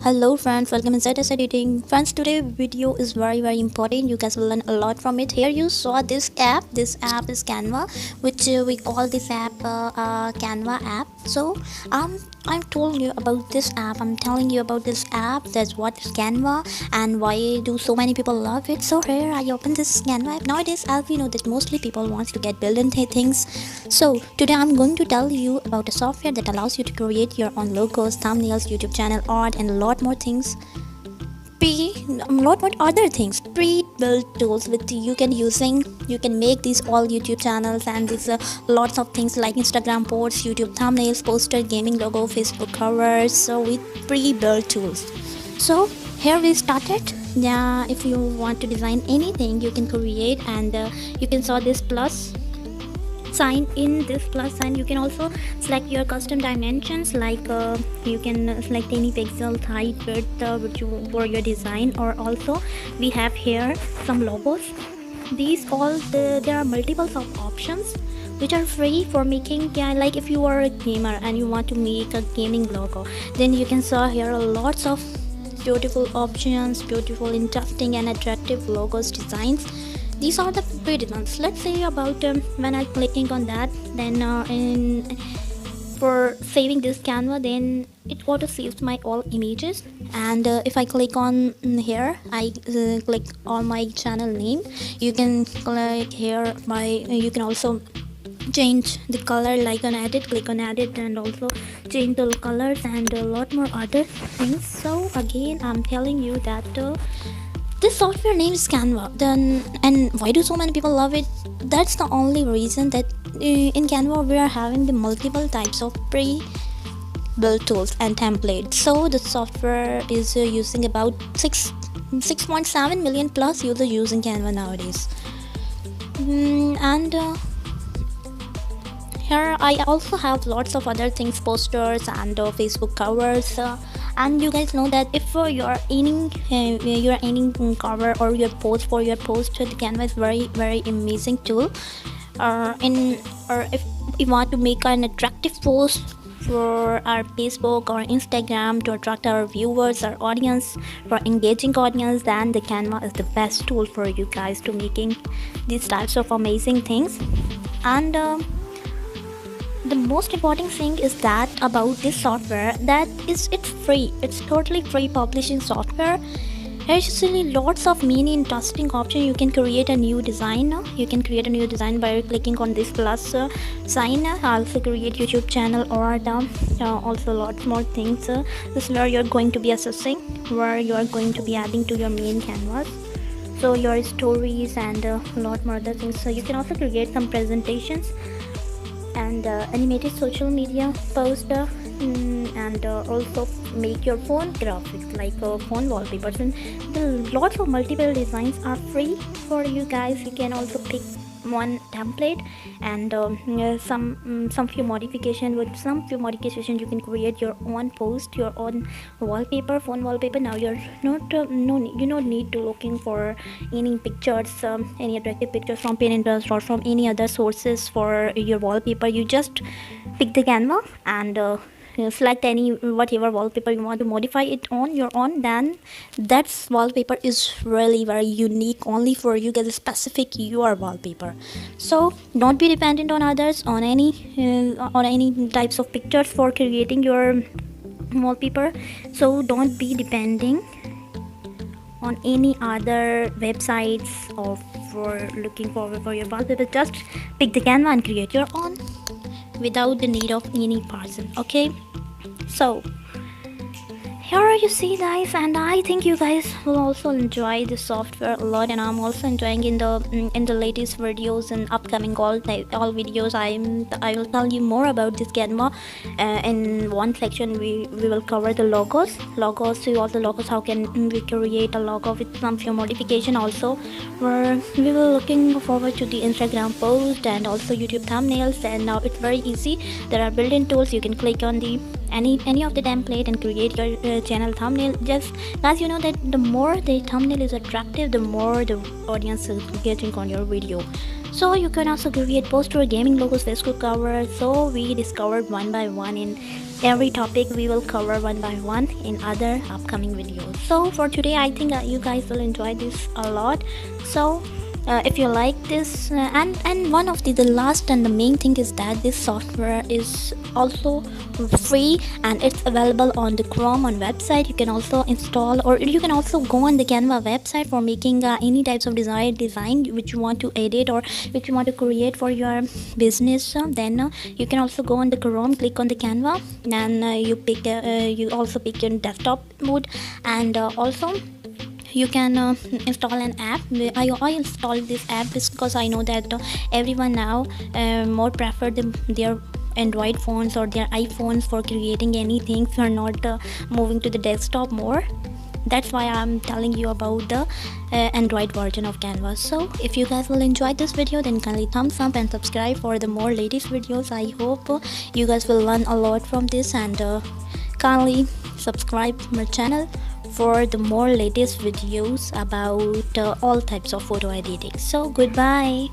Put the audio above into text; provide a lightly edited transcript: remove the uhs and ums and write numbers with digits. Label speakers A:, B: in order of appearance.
A: Hello friends, welcome inside us editing. Friends, today video is very important. You guys will learn a lot from it. Here you saw this app. This app is Canva, which we call this app Canva app. So I'm told you about this app. I'm telling you about this app. That's what is Canva and why do so many people love it. So here I open this Canva app. Nowadays, as we know that mostly people wants to get building things. So today I'm going to tell you about a software that allows you to create your own logos, thumbnails, YouTube channel art, and a lot more things. A lot more other things, pre-built tools with you can make these all YouTube channels and these lots of things like Instagram posts, YouTube thumbnails, poster, gaming logo, Facebook covers, so with pre-built tools. So here we started. Yeah, if you want to design anything you can create, and you can saw this plus sign. In this plus sign you can also select your custom dimensions, like you can select any pixel height, width which you for your design, or also we have here some logos. These there are multiples of options which are free for making. Yeah, like if you are a gamer and you want to make a gaming logo, then you can saw here lots of beautiful options, beautiful, interesting and attractive logos designs. These are the pretty ones. Let's say about when I'm clicking on that, then for saving this Canva, then it auto saves my all images. And if I click on here, I click on my channel name. You can click here you can also change the color, like on edit, click on edit, and also change the colors and a lot more other things. So again I'm telling you that this software name is Canva. Then, and why do so many people love it? That's the only reason that in Canva we are having the multiple types of pre-built tools and templates. So the software is using about 6.7 million plus users using Canva nowadays. And here I also have lots of other things, posters and Facebook covers. And you guys know that if you're aiming cover or your post for your post, the Canva is very amazing tool. Or if you want to make an attractive post for our Facebook or Instagram to attract our viewers, our audience, for engaging audience, then the Canva is the best tool for you guys to making these types of amazing things. And the most important thing is that about this software, that is it's free. It's totally free publishing software. There's actually lots of many interesting options. You can create a new design. You can create a new design by clicking on this plus sign. Also create YouTube channel, or also lots more things. This is where you're going to be assessing, where you are going to be adding to your main canvas, so your stories and a lot more other things. So you can also create some presentations and animated social media poster, and also make your phone graphics, like phone wallpapers, and the lots of multiple designs are free for you guys. You can also pick one template and some few modification. With some few modification you can create your own post, your own wallpaper, phone wallpaper. Now you're not you don't need to looking for any pictures, any attractive pictures from Pinterest or from any other sources for your wallpaper. You just pick the Canva and select any whatever wallpaper you want to modify it on your own. Then that wallpaper is really very unique, only for you guys, specific your wallpaper. So don't be dependent on others, on any types of pictures for creating your wallpaper. So don't be depending on any other websites or for looking forward for your wallpaper. Just pick the Canva and create your own without the need of any person. Okay, so here you see guys, and I think you guys will also enjoy the software a lot, and I'm also enjoying in the latest videos and upcoming all videos. I will tell you more about this Canva. In one section we will cover the logos, see all the logos, how can we create a logo with some few modification. Also where we will looking forward to the Instagram post and also YouTube thumbnails. And now it's very easy, there are built-in tools. You can click on the any of the template and create your channel thumbnail. Just as you know that the more the thumbnail is attractive, the more the audience is getting on your video. So you can also create poster, gaming logos, Facebook covers. So we discovered one by one in every topic we will cover one by one in other upcoming videos. So for today, I think you guys will enjoy this a lot. So if you like this, and one of the last and the main thing is that this software is also free and it's available on the Chrome on website. You can also install, or you can also go on the Canva website for making any types of design which you want to edit or which you want to create for your business. Then you can also go on the Chrome, click on the Canva, and you also pick your desktop mode, and also you can install an app. I installed this app because I know that everyone now more prefer their Android phones or their iPhones for creating anything. If you're not moving to the desktop more, that's why I'm telling you about the Android version of Canva. So if you guys will enjoy this video, then kindly thumbs up and subscribe for the more latest videos. I hope you guys will learn a lot from this, and kindly subscribe my channel for the more latest videos about all types of photo editing. So goodbye.